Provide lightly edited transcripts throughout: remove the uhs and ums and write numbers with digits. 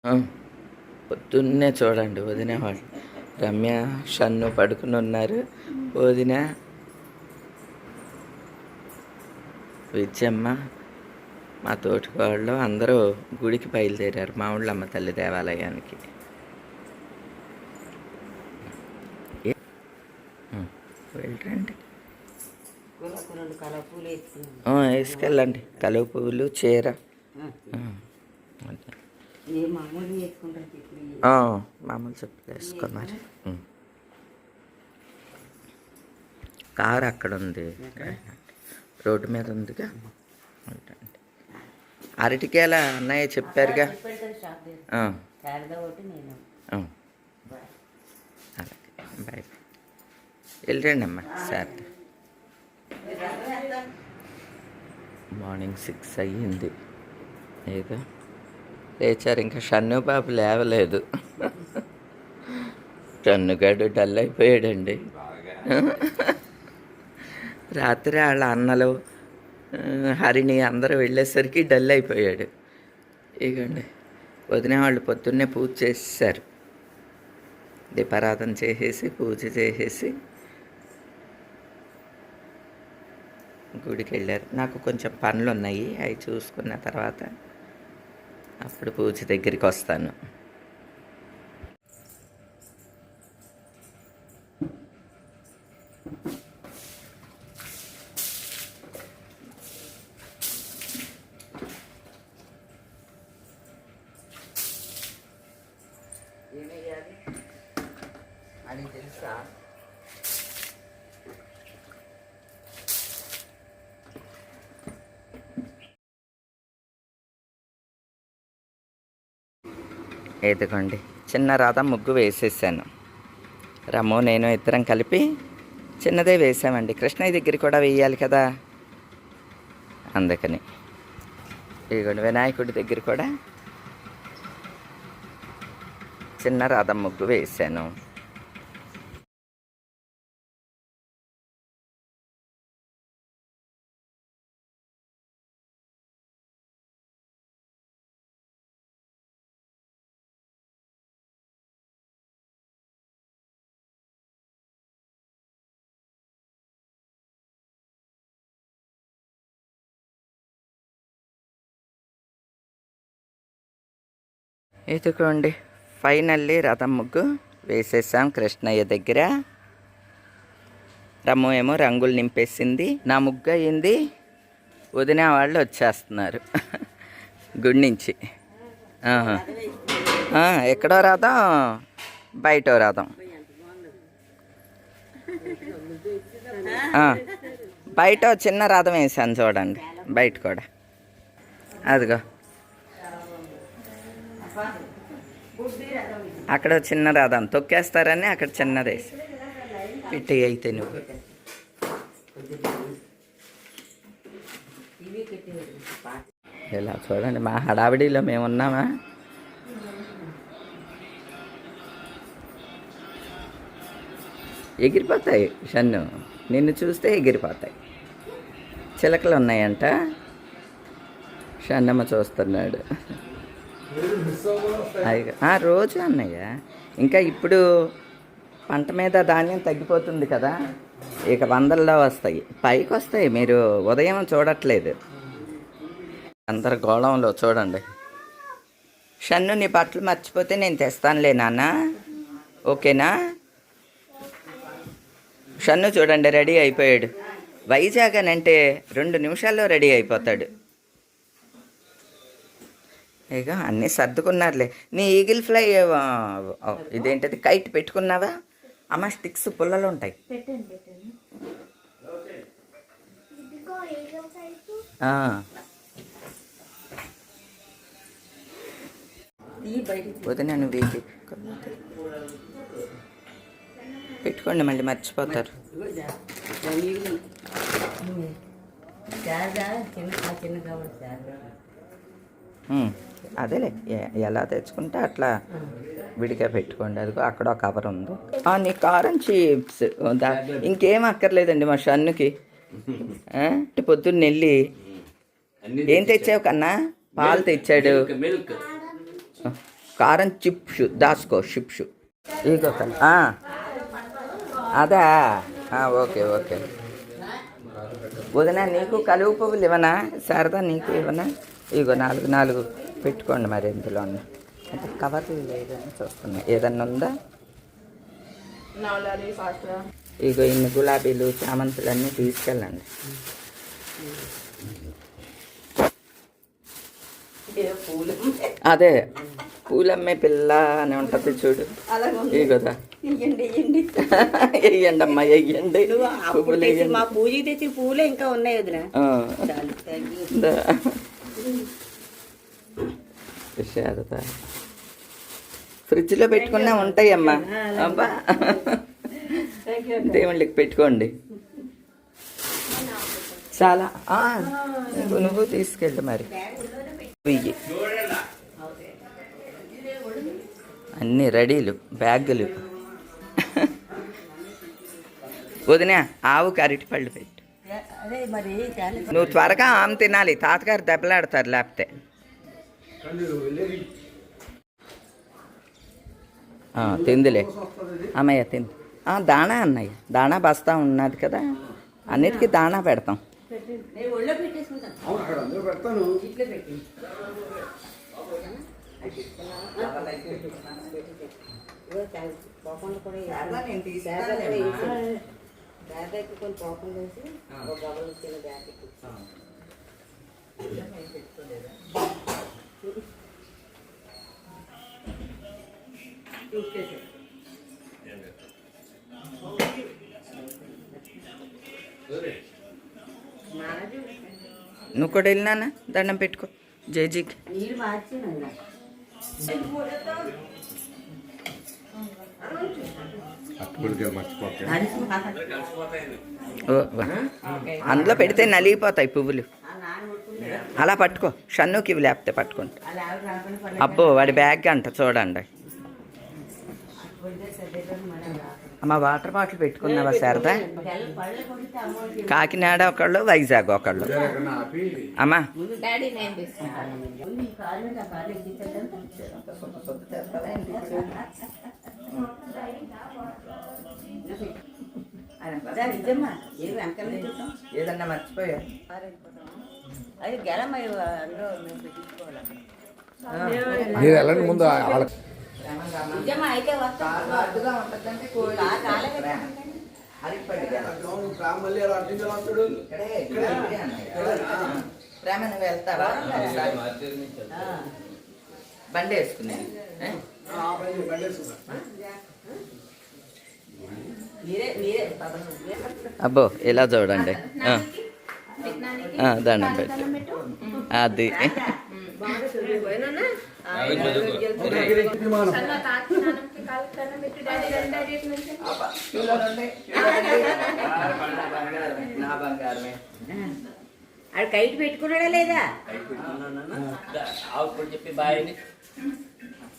ఆ! పొద్దున్నే చూడండి వదిన వాళ్ళు. రమ్య, షన్ను పడుకుని ఉన్నారు. వదిన, విజయమ్మ, మా తోటికోడళ్ళు అందరూ గుడికి బయలుదేరారు మావుళ్ళమ్మ తల్లి దేవాలయానికి. వెళ్ళండి, వేసుకెళ్ళండి. కలువ పువ్వులు, చీర. మామూలు చెప్పులు వేసుకున్నారు. కారు అక్కడ ఉంది, రోడ్డు మీద ఉందిగా. అరటికేల అన్నయ్య చెప్పారుగా. అలాగే, బాయ్. వెళ్ళండి అమ్మా. సార్ మార్నింగ్ 6 అయ్యింది. ఏదో లేచారు. ఇంకా షన్ను బాబు లేవలేదు. షన్నుగాడు డల్ అయిపోయాడండి. రాత్రి వాళ్ళ అన్నలు, హరిణి అందరూ వెళ్ళేసరికి డల్ అయిపోయాడు. ఇగండి వదిన వాళ్ళు పొద్దున్నే పూజ చేసేసారు. దీపారాధన చేసేసి, పూజ చేసేసి గుడికి వెళ్ళారు. నాకు కొంచెం పనులు ఉన్నాయి, అవి చూసుకున్న తర్వాత అప్పుడు పూజ దగ్గరికి వస్తాను. ఏమయ్యాలి అని తెలుసా? ఎదుగోండి, చిన్న రథం ముగ్గు వేసేసాను. రమ్ము నేను ఇద్దరం కలిపి చిన్నదే వేసామండి. కృష్ణయ్య దగ్గర కూడా వేయాలి కదా, అందుకని. ఇదిగోండి వినాయకుడి దగ్గర కూడా చిన్న రథం ముగ్గు వేసాను. ఇదిగోండి ఫైనల్లీ రథం ముగ్గు వేసేసాం కృష్ణయ్య దగ్గర. రమ్ము ఏమో రంగులు నింపేసింది. నా ముగ్గు అయ్యింది. వదిన వాళ్ళు వచ్చేస్తున్నారు గుడి నుంచి. ఎక్కడో రథం, బయటో రథం. బయట చిన్న రథం వేసాను చూడండి, బయట కూడా. అదిగో అక్కడ చిన్న రథం తొక్కేస్తారని అక్కడ చిన్నది వేసి పిట్టి. అయితే నువ్వు ఇలా చూడండి, మా హడావిడిలో మేము ఉన్నామా. ఎగిరిపోతాయి షన్ను, నిన్ను చూస్తే ఎగిరిపోతాయి. చిలకలు ఉన్నాయంట, షన్నమ్మ చూస్తున్నాడు. రోజు అన్నయ్య. ఇంకా ఇప్పుడు పంట మీద ధాన్యం తగ్గిపోతుంది కదా, ఇక వందల్లో వస్తాయి, పైకి వస్తాయి. మీరు ఉదయం చూడట్లేదు, అందరు గోళంలో చూడండి. షన్ను నీ బట్టలు మర్చిపోతే నేను తెస్తానులే నాన్న, ఓకేనా? షన్ను చూడండి రెడీ అయిపోయాడు. వైజాగ్ అని అంటే 2 నిమిషాల్లో రెడీ అయిపోతాడు. ఇక అన్నీ సర్దుకున్నారులే. నీ ఈగిల్ ఫ్లై ఇదేంటది కైట్ పెట్టుకున్నావా అమ్మ? స్టిక్స్ పుల్లలు ఉంటాయి. వదిన నువ్వు పెట్టుకోండి, మళ్ళీ మర్చిపోతారు. అదేలే, ఎలా తెచ్చుకుంటే అట్లా విడిగా పెట్టుకోండి. అదిగో అక్కడ ఒక కవర్ ఉంది. నీ కారం చిప్స్ ఇంకేం అక్కర్లేదండి మా షన్నుకి. పొద్దున్న వెళ్ళి ఏం తెచ్చావు కన్నా? పాలు తెచ్చాడు. కారం చిప్స్ దాసుకో చిప్స్. ఇగో అదా ఓకే ఓకే. వదిన నీకు కలువు పువ్వులు ఇవ్వనా? శారదా నీకు ఇవ్వనా? ఇగో 4 పెట్టుకోండి. మరి ఇందులో అంటే కవర్లు లేదని చూస్తున్నా. ఏదన్నా ఉందా? ఇగో ఇన్ని గులాబీలు చామంతులు అన్నీ తీసుకెళ్ళండి. అదే పూలమ్మే పిల్ల అని ఉంటుంది చూడు. ఇగోదా వెయ్యండి అమ్మా వెయ్యండి. మా పూజకి తెచ్చిన పూలే ఇంకా ఉన్నాయి వదిన. శారద ఫ్రిడ్జ్లో పెట్టుకున్నా ఉంటాయమ్మా. అబ్బా దేవుళ్ళకి పెట్టుకోండి. చాలా నువ్వు తీసుకెళ్ళి మరి. వెయ్యి అన్నీ రెడీలు బ్యాగులు. వదిన ఆవుకి అరటిపళ్ళు పెట్టు. నువ్వు త్వరగా ఆమె తినాలి. తాతగారు దెబ్బలాడతారు లేకపోతే. తిందులే అమ్మయ్య తింది. దాణా అన్నయ్య దాణా బస్తా ఉన్నది కదా, అన్నిటికీ దాణా పెడతాం. నువ్వు కూడా వెళ్ళినా దండం పెట్టుకో జేజీకి. అందులో పెడితే నలిగిపోతాయి పువ్వులు. అలా పట్టుకో షన్నుకి ఇవి లేకపోతే పట్టుకోండి. అబ్బో వాడి బ్యాగ్ అంట చూడండి. అమ్మ వాటర్ బాటిల్ పెట్టుకున్నావా శారదా? కాకినాడ ఒకళ్ళు వైజాగ్ ఒకళ్ళు. అమ్మా ఏదన్నా మర్చిపోయా? మీరు వెళ్ళండి ముందు. వెళ్తావా బండి వేసుకునే? అబ్బో ఇలా చూడండి. దండం పెట్టు. అది ఆడు కైట్ పెట్టుకున్నాడా లేదా? చెప్పి బాయ్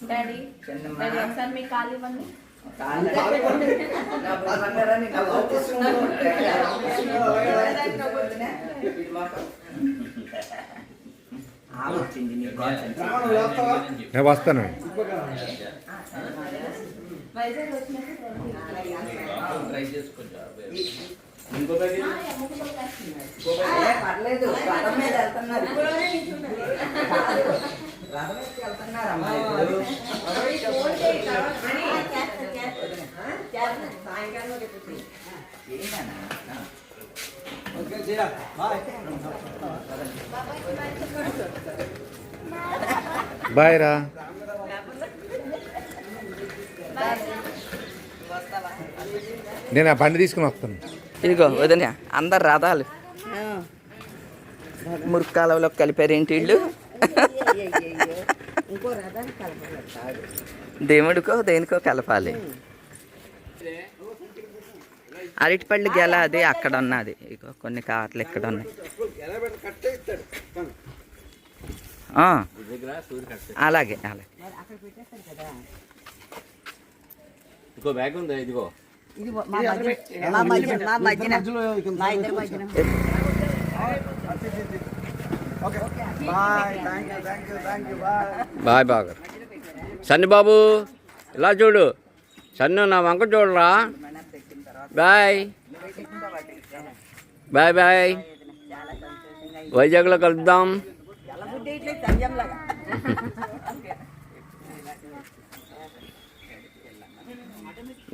డాడీ ఒకసారి మీ కాలు ఇవ్వండి. నేను వస్తాను. పర్లేదు రథం మీద వెళ్తున్నారు. బాయ్ రా. నేను ఆ బండి తీసుకుని వస్తాను. ఇదిగో వదిన అందరు రథాలు మురుక్కాలంలో కలిపారేంటి వీళ్ళు? దేవుడికో దేనికో కలపాలి. అరటిపళ్ళు గెల అది అక్కడ ఉన్నది. ఇగో కొన్ని కార్లు ఇక్కడ ఉన్నాయి. అలాగే అలాగే. ఇంకో బ్యాగ్ ఉందా? ఇదిగో బాయ్ బాగా. సన్ని బాబు ఇలా చూడు, సన్ను నా వంక చూడరా. బాయ్ బాయ్ బాయ్, వైజాగ్లో కలుద్దాం.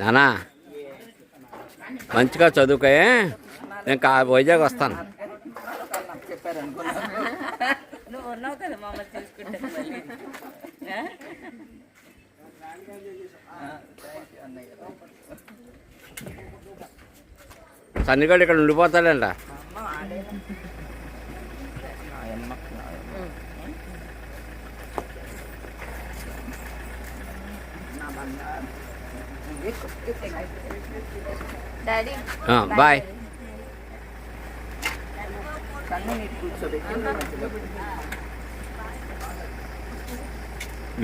నానా మంచిగా చదువుకే, నేను వైజాగ్ వస్తాను. నువ్వు ఉన్నావు కదా మమ్మల్ని చూసుకుంటే మళ్ళీ. సన్నిగాడు ఇక్కడ ఉండిపోతాడంట. Daddy bye.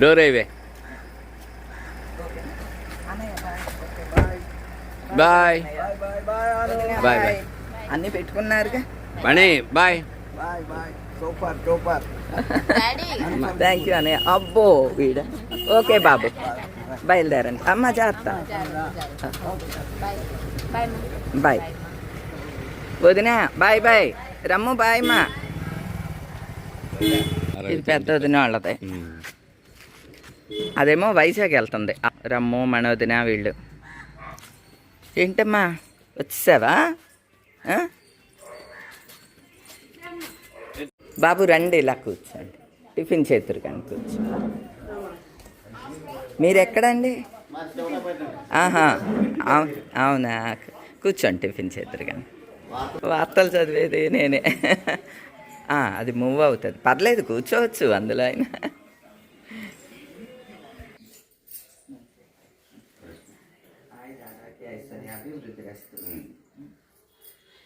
డోర్ అయివే. Bye bye bye. అన్నీ పెట్టుకున్నారుగా. Mani bye. Super super. Daddy thank you అన్నయ్య. అబ్బో వీడ. ఓకే బాబు బయలుదేరండి. అమ్మ జాగ్రత్త. బాయ్ బాయ్ బాయ్ వదినా. Bye bye. రమ్ము బాయ్ మా. ఇది పెద్ద వదిన వాళ్ళది. అదేమో వైజాగ్ వెళ్తుంది. రమ్ము మనోదిన వీళ్ళు. ఏంటమ్మా వచ్చేసావా? బాబు రండి, ఇలా కూర్చోండి. టిఫిన్ చేతురు కానీ కూర్చో. మీరు ఎక్కడండి? ఆహా అవునా, కూర్చోండి. టిఫిన్ చేతురు కానీ. వార్తలు చదివేది నేనే. అది మూవ్ అవుతుంది, పర్లేదు కూర్చోవచ్చు అందులో అయినా.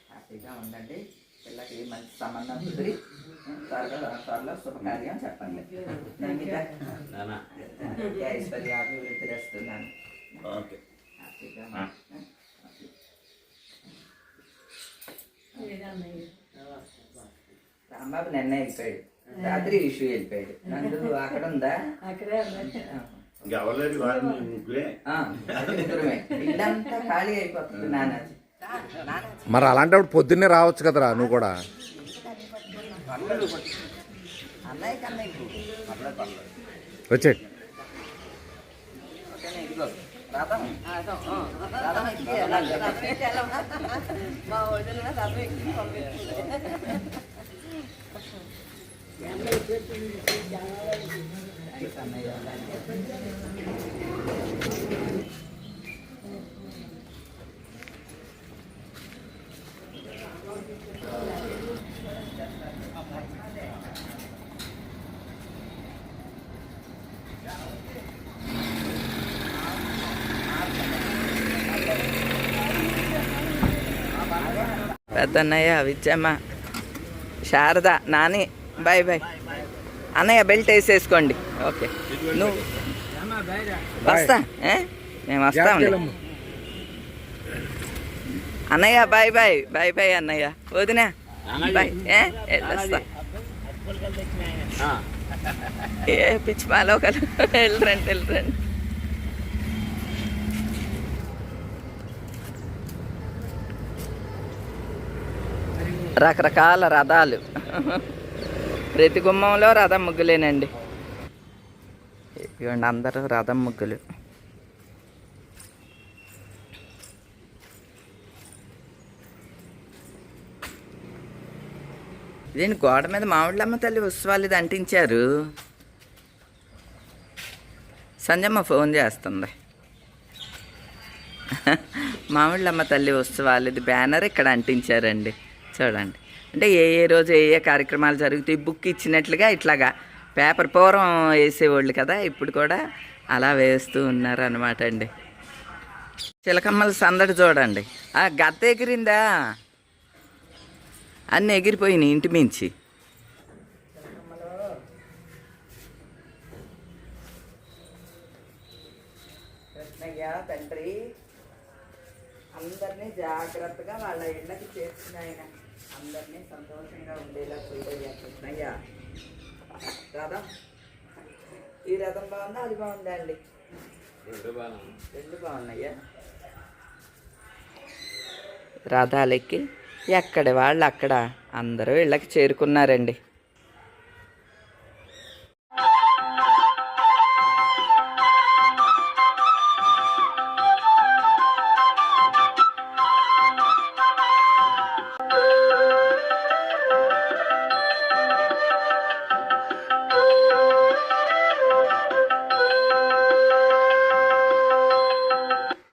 హ్యాపీగా ఉండండి. పిల్లకి మంచి సంబంధం కుదిరి త్వరలో శుభకార్యం చెప్పండి. ఐశ్వర్య అభివృద్ధి చేస్తున్నాను. హ్యాపీగా రాంబాబు నిన్న వెళ్ళిపోయాడు, రాత్రి ఇష్యూ వెళ్ళిపోయాడు. నందు అక్కడ ఉందా? ముగ్గురమే. ఇల్లంతా ఖాళీ అయిపోతుంది నానాజీ. మరి అలాంటప్పుడు పొద్దున్నే రావచ్చు కదరా నువ్వు కూడా. అన్నయ్య కన్నయ్య వచ్చేది. మా వదిన రథం ఎక్కి పంపిస్తుంది. పెద్దన్నయ్య విద్యమ్మ శారద నాని బాయ్ బాయ్. అన్నయ్య బెల్ట్ వేసేసుకోండి. ఓకే నువ్వు వస్తా, మేము వస్తాంలే. అన్నయ్య బాయ్ బాయ్. బాయ్ బాయ్ అన్నయ్య. వదినా బాయ్. వెళ్ళొస్తా. ఏ పిచ్చి మాలో కలు. వెళ్ళరండి. రకరకాల రథాలు. ప్రతి గుమ్మంలో రథం ముగ్గులేనండి. ఇవ్వండి అందరూ రథం ముగ్గులు. ఇదేంటి గోడ మీద మామిళ్ళమ్మ తల్లి ఉత్సవాలు ఇది అంటించారు. సంజమ్మ ఫోన్ చేస్తుంది. మామిళ్ళమ్మ తల్లి ఉత్సవాలు ఇది బ్యానర్ ఇక్కడ అంటించారండి. చూడండి, అంటే ఏ రోజు ఏ కార్యక్రమాలు జరుగుతాయి బుక్ ఇచ్చినట్లుగా ఇట్లాగా పేపర్ పూర్వం వేసేవాళ్ళు కదా, ఇప్పుడు కూడా అలా వేస్తూ ఉన్నారు అనమాట అండి. చిలకమ్మల సందడి చూడండి. ఆ గద్ద ఎగిరిందా? అన్నీ ఎగిరిపోయినాయి ఇంటి మించి. కృష్ణయ్య తండ్రి అందరినీ జాగ్రత్తగా వాళ్ళ ఇళ్ళకి చేర్చిన అందరినీ సంతోషంగా ఉండేలా చూడయ్యా కృష్ణయ్య. రాదా ఈ రథం బాగుందా అది బాగుందా అండి? రెండు బాగున్నాయా? రథాలెక్కి ఎక్కడి వాళ్ళు అక్కడ అందరూ ఇళ్ళకి చేరుకున్నారండి.